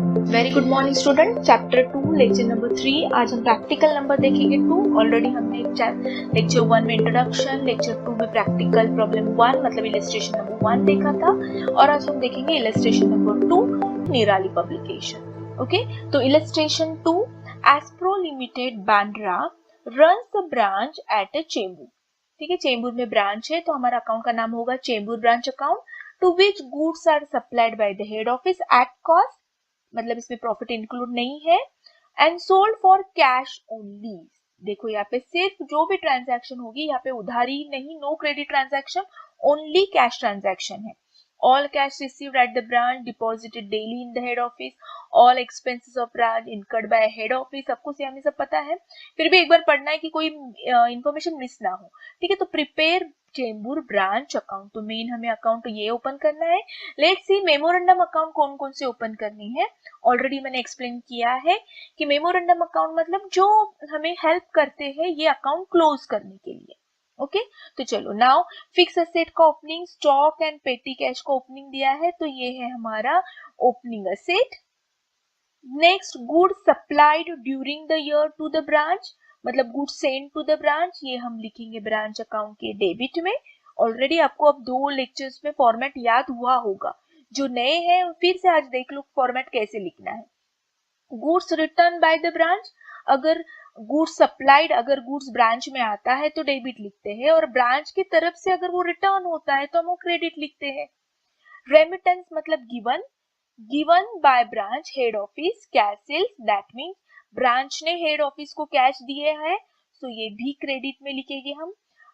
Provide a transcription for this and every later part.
Very good morning student. Chapter 2 lecture number 3। आज हम practical number देखेंगे 2। ऑलरेडी हमने लेक्चर 1 में इंट्रोडक्शन, लेक्चर 2 में प्रैक्टिकल प्रॉब्लम 1 मतलब इलस्ट्रेशन नंबर 1 देखा था, और आज हम देखेंगे illustration number 2, Nirali publication. Okay, तो illustration 2, Aspro limited Bandra runs the branch at a Chembur. ठीक है, चेंबूर में ब्रांच है तो हमारा अकाउंट का नाम होगा Chembur branch account, to which goods are supplied by the head office at cost, मतलब इसमें प्रॉफिट इंक्लूड नहीं है, and sold for cash only. देखो यहाँ पे सिर्फ जो भी ट्रांजैक्शन होगी यहाँ पे उधारी नहीं, no credit transaction, only cash transaction है। All cash received at the branch deposited daily in the head office, all expenses of branch incurred by head office. सबको से हमें सब पता है, फिर भी एक बार पढ़ना है कि कोई इंफॉर्मेशन मिस ना हो। ठीक है, तो प्रिपेयर चेंबूर ब्रांच अकाउंट, तो मेन हमें अकाउंट ये ओपन करना है। लेट्स सी मेमोरेंडम अकाउंट कौन कौन से ओपन करनी है। ऑलरेडी मैंने एक्सप्लेन किया है कि मेमोरेंडम अकाउंट मतलब जो हमें हेल्प करते हैं ये अकाउंट क्लोज करने के लिए। ओके, तो चलो नाउ फिक्स असेट का opening, stock and petty cash का ओपनिंग दिया है, तो ये है हमारा opening asset. Next, good supplied during the year to the branch, मतलब good send to the branch, ये हम लिखेंगे ब्रांच अकाउंट के डेबिट में। ऑलरेडी आपको अब 2 लेक्चर्स में फॉर्मेट याद हुआ होगा, जो नए हैं फिर से आज देख लो फॉर्मेट कैसे लिखना है। Goods return by the branch, अगर गुड्स सप्लाइड, अगर गुड्स ब्रांच में आता है तो डेबिट लिखते हैं, और ब्रांच की तरफ से अगर वो रिटर्न होता है तो हम वो क्रेडिट लिखते हैं। रेमिटेंस मतलब given by branch head office cash sales, that means branch ने हेड ऑफिस को कैश दिए हैं, तो ये भी क्रेडिट में लिखेंगे हम।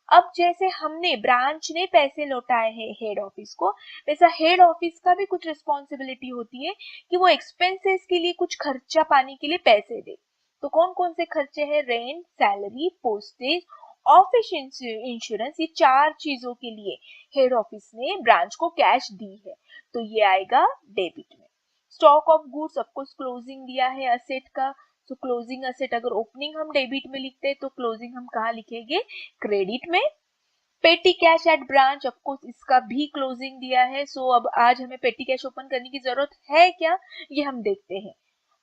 अब जैसे हमने ब्रांच ने पैसे लौटाए हैं हेड ऑफिस को, वैसा हेड ऑफिस का भी कुछ रिस्पॉन्सिबिलिटी होती है कि वो एक्सपेंसेस के लिए कुछ खर्चा पाने के लिए पैसे दे। तो कौन कौन से खर्चे हैं? Rent, salary, postage, office insurance, ये 4 चीजों के लिए हेड ऑफिस ने ब्रांच को कैश दी है, तो ये आएगा डेबिट में। Stock of goods, of course closing दिया है असेट का, तो क्लोजिंग असेट अगर ओपनिंग हम डेबिट में लिखते हैं तो क्लोजिंग हम कहाँ लिखेंगे? क्रेडिट में। पेटी कैश एट ब्रांच, ऑफकोर्स इसका भी क्लोजिंग दिया है, सो अब आज हमें पेटी कैश ओपन करने की जरूरत है क्या, ये हम देखते हैं।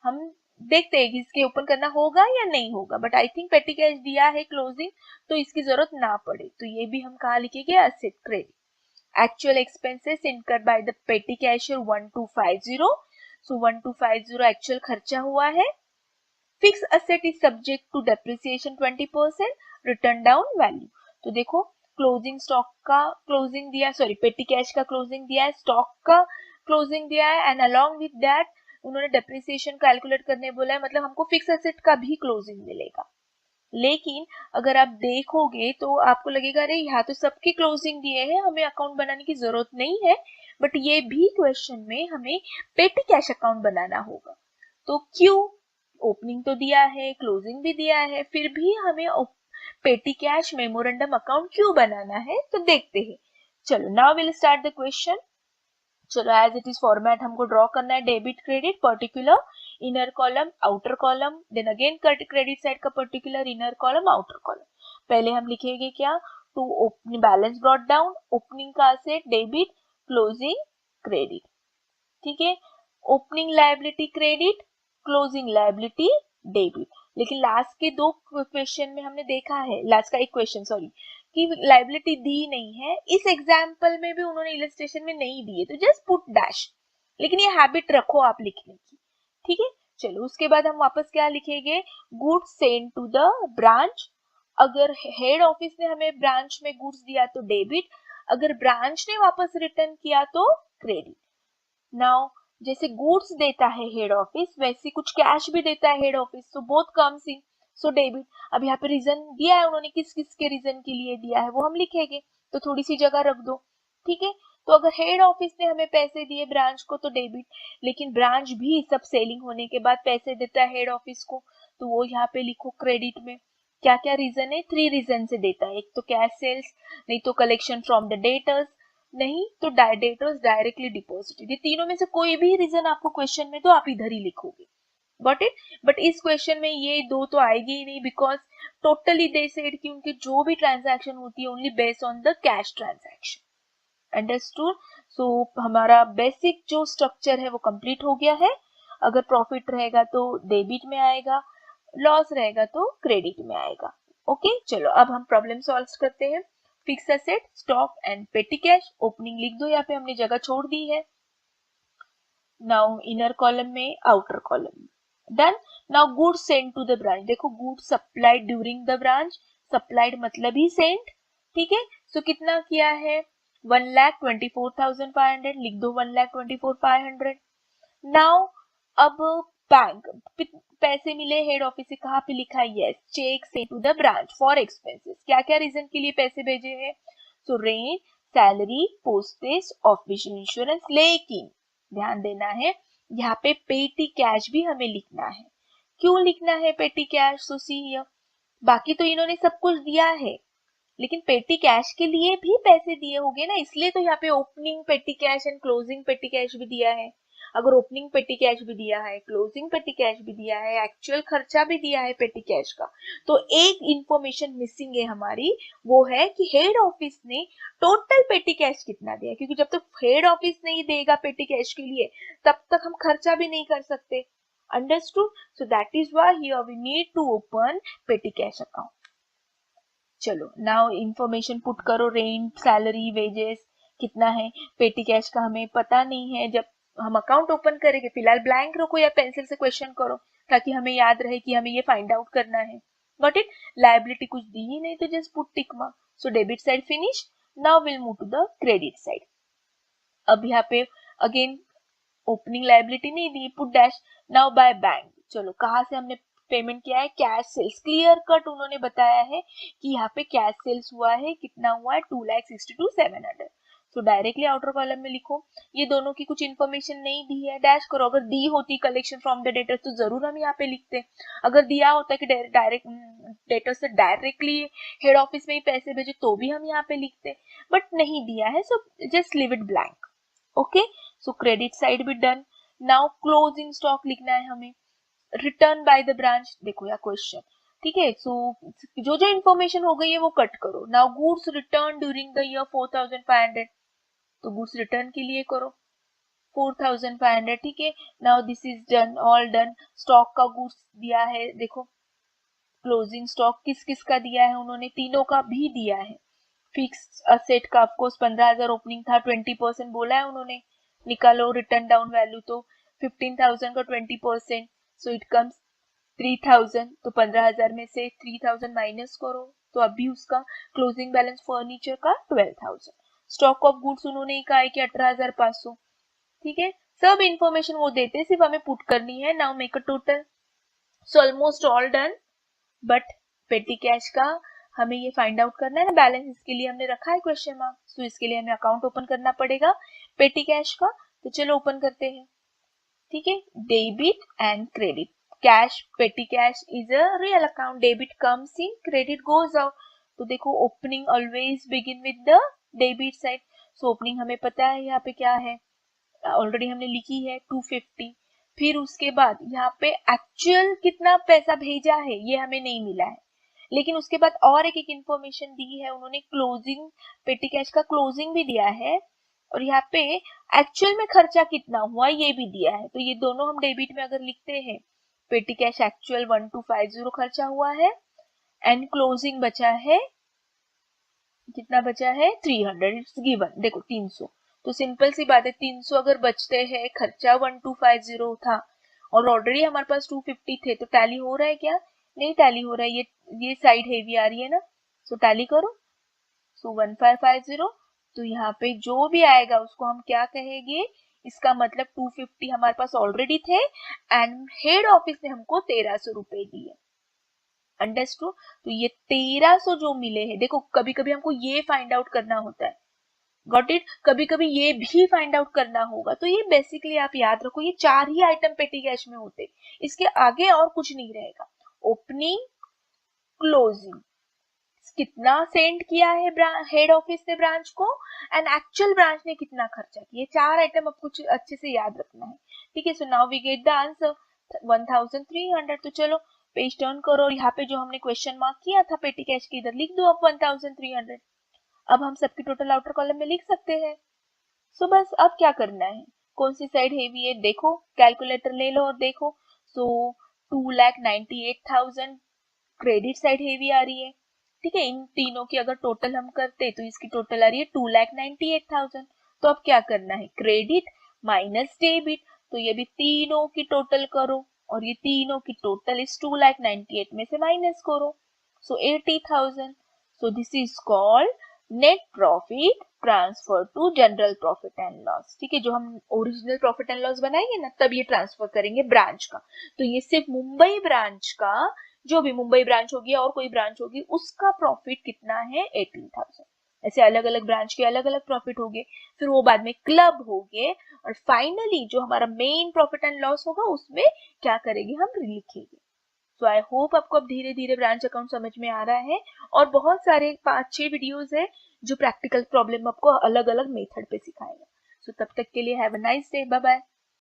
हम देखते हैं कि इसके ओपन करना होगा या नहीं होगा, बट आई थिंक पेटी कैश दिया है क्लोजिंग, तो इसकी जरूरत ना पड़े, तो ये भी हम कहाँ लिखेंगे? Asset credit. Actual expenses incurred by the petty cashier 1250, so 1250 actual खर्चा हुआ है। Fix asset is subject to depreciation 20%, written down value. तो देखो क्लोजिंग स्टॉक का क्लोजिंग दिया, सॉरी पेटी कैश का क्लोजिंग दिया है, स्टॉक का क्लोजिंग दिया है, एंड अलोंग विद दैट उन्होंने डेप्रिसिएशन कैलकुलेट करने बोला है, मतलब हमको फिक्स असेट का भी क्लोजिंग मिलेगा। लेकिन अगर आप देखोगे तो आपको लगेगा अरे यहाँ तो सबके क्लोजिंग दिए हैं, हमें अकाउंट बनाने की जरूरत नहीं है, बट ये भी क्वेश्चन में हमें पेटी कैश अकाउंट बनाना होगा। तो क्यों? ओपनिंग तो दिया है, क्लोजिंग भी दिया है, फिर भी हमें पेटी कैश मेमोरेंडम अकाउंट क्यों बनाना है, तो देखते हैं। चलो now will start the question. चलो एज इट इज फॉर्मेट हमको ड्रॉ करना है, debit credit particular inner column outer column, then again credit side का particular inner column outer column. पहले हम लिखेंगे क्या? To opening balance brought down, opening का असेट डेबिट, क्लोजिंग क्रेडिट। ठीक है, opening liability credit, closing liability debit. लेकिन last के 2 क्वेश्चन में हमने देखा है, लास्ट का एक क्वेश्चन सॉरी, कि लायबिलिटी दी नहीं है। इस एग्जाम्पल में भी उन्होंने इलस्ट्रेशन में नहीं दी है, तो जस्ट पुट डैश, लेकिन ये हैबिट रखो आप लिखने की। ठीक है, चलो उसके बाद हम वापस क्या लिखेंगे? Goods send to the branch, अगर हेड ऑफिस ने हमें ब्रांच में गुड्स दिया तो डेबिट, अगर ब्रांच ने वापस रिटर्न किया तो क्रेडिट। नाउ जैसे गुड्स देता है हेड ऑफिस, वैसे कुछ कैश भी देता है head office, so both comes in, so debit. अब यहाँ पे रीजन दिया है उन्होंने, किस किस के रीजन के लिए दिया है वो हम लिखेंगे, तो थोड़ी सी जगह रख दो। ठीक है, तो अगर हेड ऑफिस ने हमें पैसे दिए ब्रांच को तो डेबिट, लेकिन ब्रांच भी सब सेलिंग होने के बाद पैसे देता है हेड ऑफिस को, तो वो यहाँ पे लिखो क्रेडिट में। क्या क्या रीजन है? 3 रीजन से देता है, एक तो कैश सेल्स, नहीं तो कलेक्शन फ्रॉम द डेटर्स, नहीं तो डेटर्स डायरेक्टली डिपॉजिटेड। ये तीनों में से कोई भी रीजन आपको क्वेश्चन में तो आप इधर ही लिखोगे, गॉट इट। बट इस क्वेश्चन में ये 2 तो आएगी ही नहीं, बिकॉज टोटली दे सेड कि उनकी जो भी ट्रांजैक्शन होती है only based on the cash transaction. Understood? So हमारा बेसिक जो स्ट्रक्चर है वो कंप्लीट हो गया है। अगर प्रॉफिट रहेगा तो डेबिट में आएगा, लॉस रहेगा तो क्रेडिट में आएगा। ओके चलो अब हम प्रॉब्लम सॉल्व करते हैं। Fix asset, stock and petty cash. Opening लिख दो, यहाँ पे हमने जगह छोड़ दी है। नाउ इनर कॉलम में, outer column done. Now goods send to the branch, देखो goods supplied during the branch, supplied मतलब ही सेंट, ठीक है। सो कितना किया है 1,24,500, लिख दो 1,24,500। नाउ अब बैंक पैसे मिले हेड ऑफिस से, कहाँ पे लिखा है, yes cheque sent to the branch for expenses. क्या क्या रीजन के लिए पैसे भेजे हैं, so rent, salary, postage, official insurance. लेकिन ध्यान देना है यहाँ पे पेटी कैश भी हमें लिखना है। क्यों लिखना है पेटी कैश, सो सी हियर, बाकी तो इन्होंने सब कुछ दिया है लेकिन पेटी कैश के लिए भी पैसे दिए होंगे ना, इसलिए तो यहाँ पे ओपनिंग पेटी कैश एंड क्लोजिंग पेटी कैश भी दिया है। अगर ओपनिंग पेटी कैश भी दिया है, क्लोजिंग पेटी कैश भी दिया है, एक्चुअल खर्चा भी दिया है पेटी कैश का, तो एक इंफॉर्मेशन मिसिंग है हमारी, वो है कि हेड ऑफिस ने टोटल पेटी कैश कितना दिया, क्योंकि जब तक हेड ऑफिस नहीं देगा पेटी कैश के लिए तब तक हम खर्चा भी नहीं कर सकते। Understood? So that is why here we need to open petty cash account. चलो नाउ इंफॉर्मेशन पुट करो, रेंट, सैलरी, वेजेस कितना है, पेटी कैश का हमें पता नहीं है। जब हम अकाउंट ओपन करेंगे फिलहाल ब्लैंक रखो या पेंसिल से क्वेश्चन करो ताकि हमें याद रहे कि हमें ये फाइंड आउट करना है। Got it? लायबिलिटी कुछ दी ही नहीं तो just put tick mark. So debit side finish. Now will move to the credit side. अब यहाँ पे अगेन ओपनिंग लायबिलिटी नहीं दी, put dash. Now by bank, चलो कहाँ से हमने पेमेंट किया है, कैश सेल्स, क्लियर कट उन्होंने बताया है कि यहाँ पे कैश सेल्स हुआ है, कितना हुआ है 2,62,700। सो डायरेक्टली आउटर कॉलम में लिखो। ये दोनों की कुछ इन्फॉर्मेशन नहीं दी है, डैश करो। अगर दी होती कलेक्शन फ्रॉम द डेटर्स तो जरूर हम यहाँ पे लिखते। अगर दिया होता कि डायरेक्ट डेटर से डायरेक्टली हेड ऑफिस में ही पैसे भेजे तो भी हम यहाँ पे लिखते, बट नहीं दिया है, so just leave it blank. Okay so credit side भी डन। नाउ क्लोजिंग स्टॉक लिखना है हमें, रिटर्न बाय द ब्रांच, देखो या क्वेश्चन, ठीक है। सो जो जो इन्फॉर्मेशन हो गई है वो कट करो। Now goods return during the year 4,500, तो गुड्स रिटर्न के लिए करो 4,500, ठीक है। Now this is done, all done. Stock का गुड्स दिया है, देखो क्लोजिंग स्टॉक किस किस का दिया है, उन्होंने तीनों का भी दिया है। फिक्स असेट का ऑफकोर्स 15,000 ओपनिंग था, 20% बोला है उन्होंने, निकालो रिटर्न डाउन वैल्यू, तो 15,000 का 20%, सो इट कम्स 3,000। तो 15,000 में से 3,000 माइनस करो तो अभी उसका क्लोजिंग बैलेंस फर्नीचर का 12,000। स्टॉक ऑफ गुड्स उन्होंने कहा है कि 18,500, ठीक है। सब इंफॉर्मेशन वो देते हैं, सिर्फ हमें पुट करनी है। Now make a total. So almost all done, but पेटी कैश का हमें ये फाइंड आउट करना है ना बैलेंस, इसके लिए हमने रखा है क्वेश्चन मार्क। तो इसके लिए हमें अकाउंट ओपन करना पड़ेगा पेटी कैश का। तो चलो ओपन करते हैं, ठीक है। डेबिट एंड क्रेडिट, कैश, पेटी cash is a real account, debit comes in, credit goes out. तो देखो opening always begin with the debit side. So opening हमें पता है यहाँ पे क्या है, ऑलरेडी हमने लिखी है 250। फिर उसके बाद यहाँ पे एक्चुअल कितना पैसा भेजा है ये हमें नहीं मिला है, लेकिन उसके बाद और एक इंफॉर्मेशन दी है उन्होंने, क्लोजिंग पेटी कैश का क्लोजिंग भी दिया है, और यहाँ पे एक्चुअल में खर्चा कितना हुआ ये भी दिया है। तो ये दोनों हम डेबिट में अगर लिखते हैं, पेटी कैश एक्चुअल 1,250 खर्चा हुआ है एंड क्लोजिंग बचा है, कितना बचा है 300, इट्स गिवन, देखो 300। तो सिंपल सी बात है, 300 अगर बचते हैं, खर्चा 1,250 था और ऑलरेडी हमारे पास 250 थे, तो टैली हो रहा है क्या, नहीं टैली हो रहा है, ये साइड हेवी आ रही है ना, सो टैली करो। सो 1,550, तो यहाँ पे जो भी आएगा उसको हम क्या कहेंगे, इसका मतलब 250 हमारे पास ऑलरेडी थे एंड हेड ऑफिस ने हमको 1,300 रुपए दिए। अंडरस्टूड? तो ये 1,300 जो मिले हैं, देखो कभी कभी हमको ये फाइंड आउट करना होता है, गॉट इट, कभी कभी ये भी फाइंड आउट करना होगा। तो ये बेसिकली आप याद रखो, ये 4 ही आइटम पेटी कैश में होते, इसके आगे और कुछ नहीं रहेगा। ओपनिंग, क्लोजिंग, कितना सेंड किया है हेड ऑफिस ने ब्रांच को, एंड एक्चुअल ब्रांच ने कितना खर्चा किया, 4 आइटम आपको अच्छे से याद रखना है, ठीक है। So now we get the answer 1,300। तो चलो पेज टर्न करो, और यहाँ पे जो हमने क्वेश्चन मार्क किया था पेटी कैश के इधर लिख दो अब 1,300। अब हम सबकी टोटल आउटर कॉलम में लिख सकते हैं। सो बस अब क्या करना है, कौन सी साइड हेवी है, देखो कैलकुलेटर ले लो और देखो। सो 2,98,000 क्रेडिट साइड हेवी आ रही है, ठीक है। इन तीनों की अगर टोटल हम करते तो इसकी टोटल आ रही है 2,98,000। तो अब क्या करना है, क्रेडिट माइनस डेबिट, तो ये भी तीनों की टोटल करो और ये तीनों की टोटल इस 2,98,000 में से माइनस करो, so 80,000। So this is called net profit transfer to general profit and loss, ठीक है। जो हम ओरिजिनल प्रॉफिट एंड लॉस बनाएंगे ना, तब ये ट्रांसफर करेंगे ब्रांच का। तो ये सिर्फ मुंबई ब्रांच का, जो भी मुंबई ब्रांच होगी और कोई ब्रांच होगी, उसका प्रॉफिट कितना है, 18,000। ऐसे अलग अलग ब्रांच के अलग अलग प्रॉफिट होंगे, फिर वो बाद में क्लब होंगे, और फाइनली जो हमारा मेन प्रॉफिट एंड लॉस होगा उसमें क्या करेंगे, हम लिखेंगे। तो आई होप आपको अब धीरे धीरे ब्रांच अकाउंट समझ में आ रहा है, और बहुत सारे 5-6 वीडियोस है जो प्रैक्टिकल प्रॉब्लम आपको अलग अलग मेथड पे सिखाएगा। सो तब तक के लिए have a nice day, bye bye.